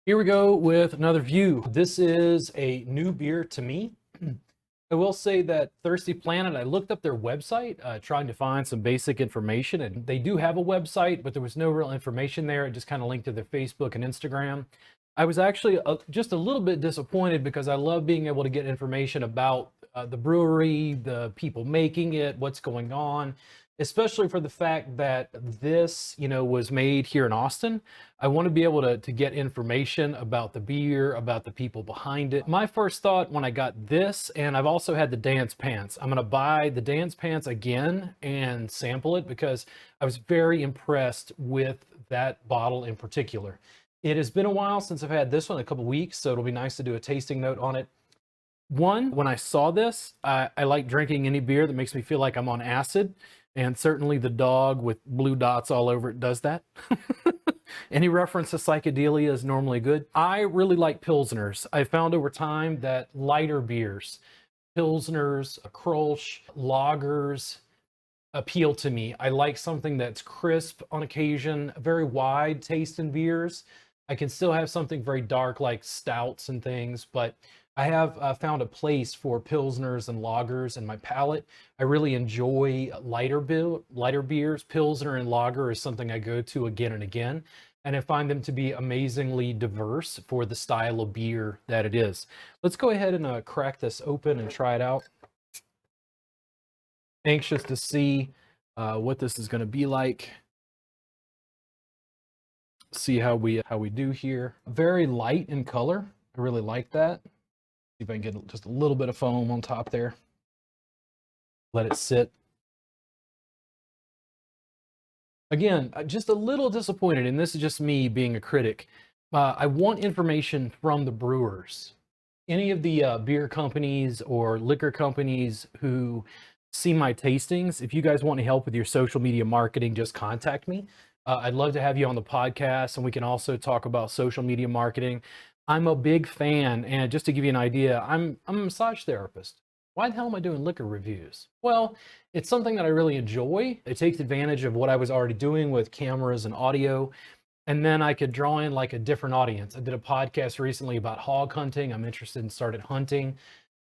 Here we go with another view. This is a new beer to me. I will say that Thirsty Planet, I looked up their website, trying to find some basic information, and they do have a website, but there was no real information there. It just kind of linked to their Facebook and Instagram. I was actually just a little bit disappointed because I love being able to get information about the brewery, the people making it, what's going on, especially for the fact that this, was made here in Austin. I want to be able to get information about the beer, about the people behind it. My first thought when I got this, and I've also had the Dance Pants, I'm going to buy the Dance Pants again and sample it because I was very impressed with that bottle in particular. It has been a while since I've had this one, a couple weeks, so it'll be nice to do a tasting note on it. One, when I saw this, I like drinking any beer that makes me feel like I'm on acid, and certainly the dog with blue dots all over it does that. Any reference to psychedelia is normally good. I really like Pilsners. I found over time that lighter beers, Pilsners, Kolsch, lagers, appeal to me. I like something that's crisp on occasion, very wide taste in beers. I can still have something very dark like stouts and things, but I have found a place for Pilsners and lagers in my palate. I really enjoy lighter beers. Pilsner and lager is something I go to again and again, and I find them to be amazingly diverse for the style of beer that it is. Let's go ahead and crack this open and try it out. Anxious to see what this is going to be like. See how we do here. Very light in color. I really like that. See if I can get just a little bit of foam on top there. Let it sit. Again, just a little disappointed, and this is just me being a critic. I want information from the brewers. Any of the beer companies or liquor companies who see my tastings, if you guys want any help with your social media marketing, just contact me. I'd love to have you on the podcast, and we can also talk about social media marketing. I'm a big fan, and just to give you an idea, I'm a massage therapist. Why the hell am I doing liquor reviews? Well, it's something that I really enjoy. It takes advantage of what I was already doing with cameras and audio, and then I could draw in like a different audience. I did a podcast recently about hog hunting. I'm interested in started hunting.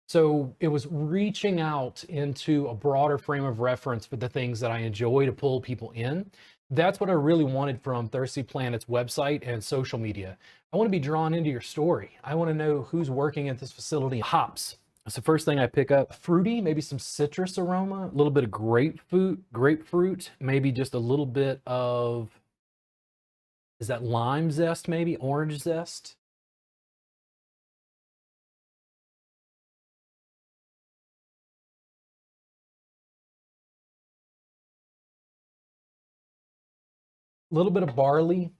So it was reaching out into a broader frame of reference for the things that I enjoy to pull people in. That's what I really wanted from Thirsty Planet's website and social media. I want to be drawn into your story. I want to know who's working at this facility. Hops. That's the first thing I pick up. Fruity, maybe some citrus aroma, a little bit of grapefruit, maybe just a little bit of, is that lime zest, maybe orange zest? A little bit of barley,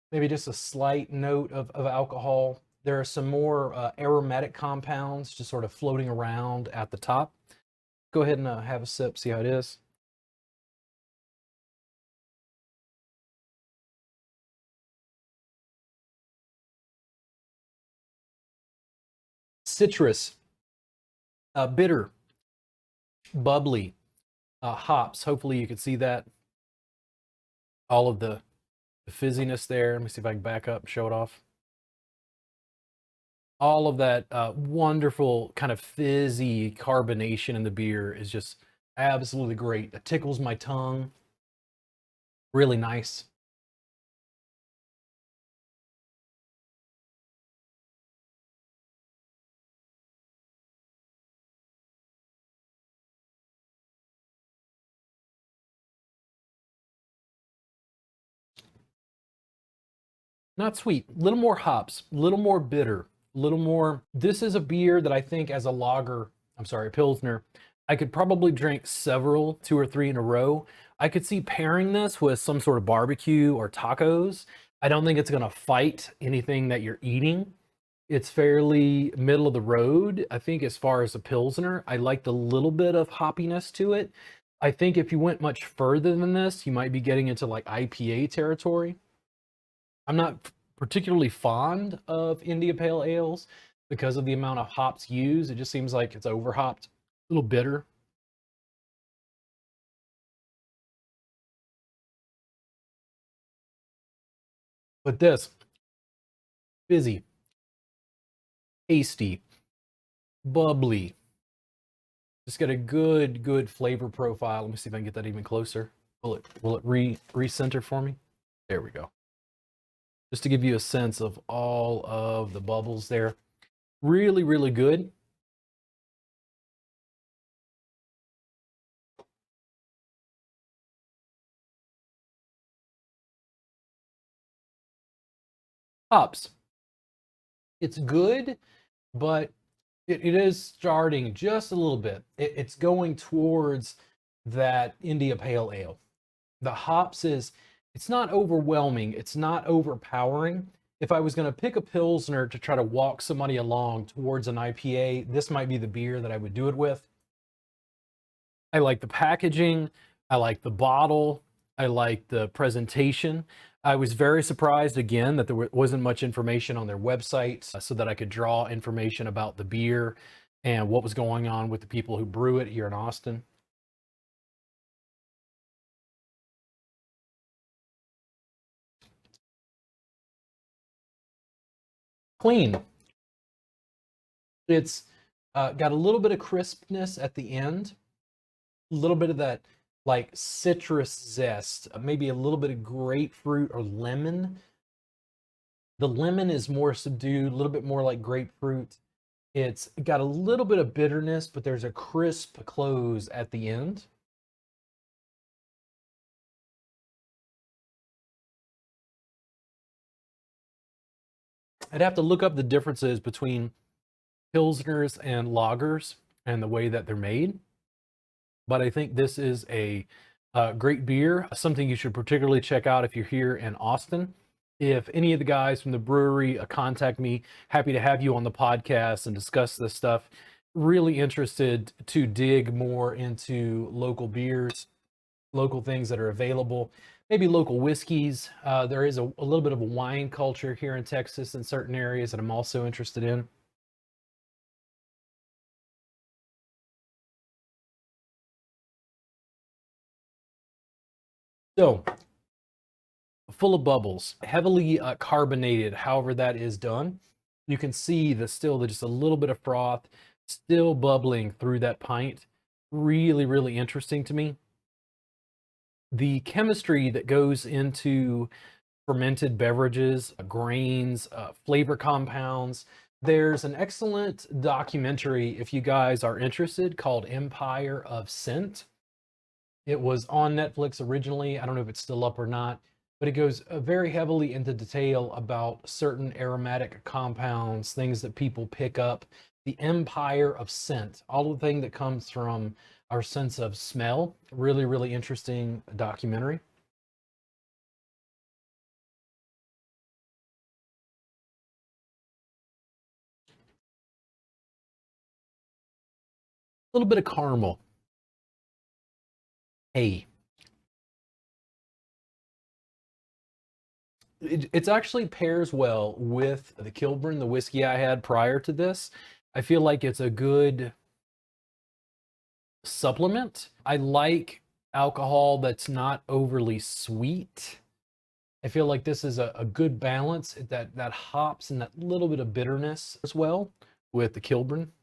maybe just a slight note of alcohol. There are some more aromatic compounds just sort of floating around at the top. Go ahead and have a sip, see how it is. Citrus, bitter, bubbly, hops. Hopefully you can see that. All of the fizziness there. Let me see if I can back up and show it off. All of that wonderful kind of fizzy carbonation in the beer is just absolutely great. It tickles my tongue. Really nice. Not sweet, a little more hops, a little more bitter, a little more. This is a beer that I think as a lager, I'm sorry, a Pilsner, I could probably drink several, two or three in a row. I could see pairing this with some sort of barbecue or tacos. I don't think it's going to fight anything that you're eating. It's fairly middle of the road, I think, as far as a Pilsner. I liked a little bit of hoppiness to it. I think if you went much further than this, you might be getting into like IPA territory. I'm not particularly fond of India Pale Ales because of the amount of hops used. It just seems like it's overhopped, a little bitter. But this, fizzy, tasty, bubbly. Just got a good flavor profile. Let me see if I can get that even closer. Will it recenter for me? There we go. Just to give you a sense of all of the bubbles there. Really good. Hops. It's good, but it is starting just a little bit. It's going towards that India Pale Ale. The hops it's not overwhelming, it's not overpowering. If I was going to pick a Pilsner to try to walk somebody along towards an IPA, this might be the beer that I would do it with. I like the packaging, I like the bottle, I like the presentation. I was very surprised again that there wasn't much information on their website so that I could draw information about the beer and what was going on with the people who brew it here in Austin. Clean. It's got a little bit of crispness at the end, a little bit of that like citrus zest, maybe a little bit of grapefruit or lemon. The lemon is more subdued, a little bit more like grapefruit. It's got a little bit of bitterness, but there's a crisp close at the end. I'd have to look up the differences between Pilsners and lagers and the way that they're made. But I think this is a great beer, something you should particularly check out if you're here in Austin. If any of the guys from the brewery contact me, happy to have you on the podcast and discuss this stuff. Really interested to dig more into local beers, local things that are available, maybe local whiskeys. There is a little bit of a wine culture here in Texas in certain areas that I'm also interested in. So, full of bubbles, heavily carbonated, however that is done. You can see just a little bit of froth still bubbling through that pint. Really interesting to me. The chemistry that goes into fermented beverages, grains, flavor compounds. There's an excellent documentary, if you guys are interested, called Empire of Scent. It was on Netflix originally. I don't know if it's still up or not, but it goes very heavily into detail about certain aromatic compounds, things that people pick up, the empire of scent, all the thing that comes from our sense of smell. Really interesting documentary. A little bit of caramel. Hey, it's actually pairs well with the Kilburn, the whiskey I had prior to this. I feel like it's a good supplement. I like alcohol that's not overly sweet. I feel like this is a good balance that hops and that little bit of bitterness as well with the Kilburn.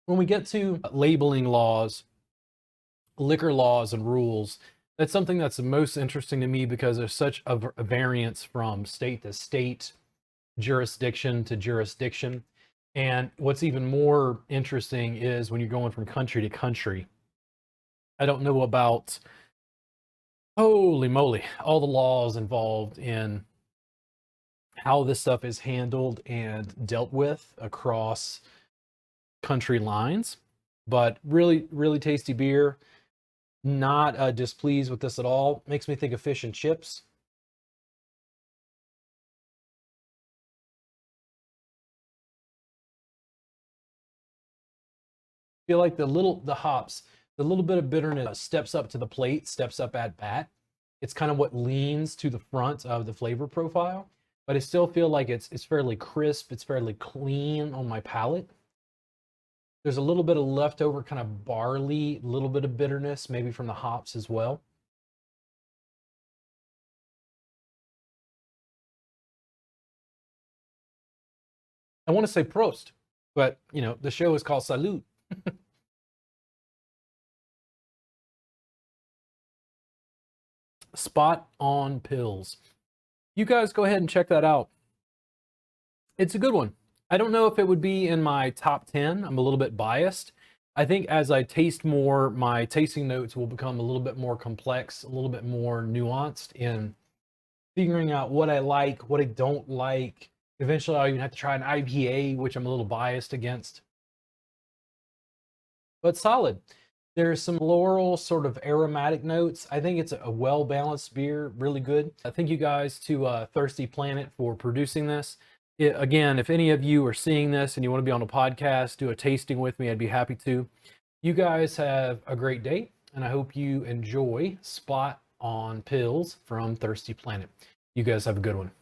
When we get to labeling laws, liquor laws and rules, that's something that's the most interesting to me because there's such a variance from state to state, jurisdiction to jurisdiction. And what's even more interesting is when you're going from country to country. I don't know about, holy moly, all the laws involved in how this stuff is handled and dealt with across country lines. But really tasty beer. Not displeased with this at all. Makes me think of fish and chips. Feel like the hops, the little bit of bitterness steps up to the plate, steps up at bat. It's kind of what leans to the front of the flavor profile, but I still feel like it's fairly crisp, it's fairly clean on my palate. There's a little bit of leftover kind of barley, a little bit of bitterness, maybe from the hops as well. I want to say Prost, but you know, the show is called Salud. Spot on pills. You guys go ahead and check that out. It's a good one. I don't know if it would be in my top 10. I'm a little bit biased. I think as I taste more, my tasting notes will become a little bit more complex, a little bit more nuanced in figuring out what I like, what I don't like. Eventually, I'll even have to try an IPA, which I'm a little biased against. But solid. There's some floral sort of aromatic notes. I think it's a well-balanced beer, really good. Thank you guys to Thirsty Planet for producing this. Again, if any of you are seeing this and you want to be on a podcast, do a tasting with me, I'd be happy to. You guys have a great day, and I hope you enjoy Spot on Pills from Thirsty Planet. You guys have a good one.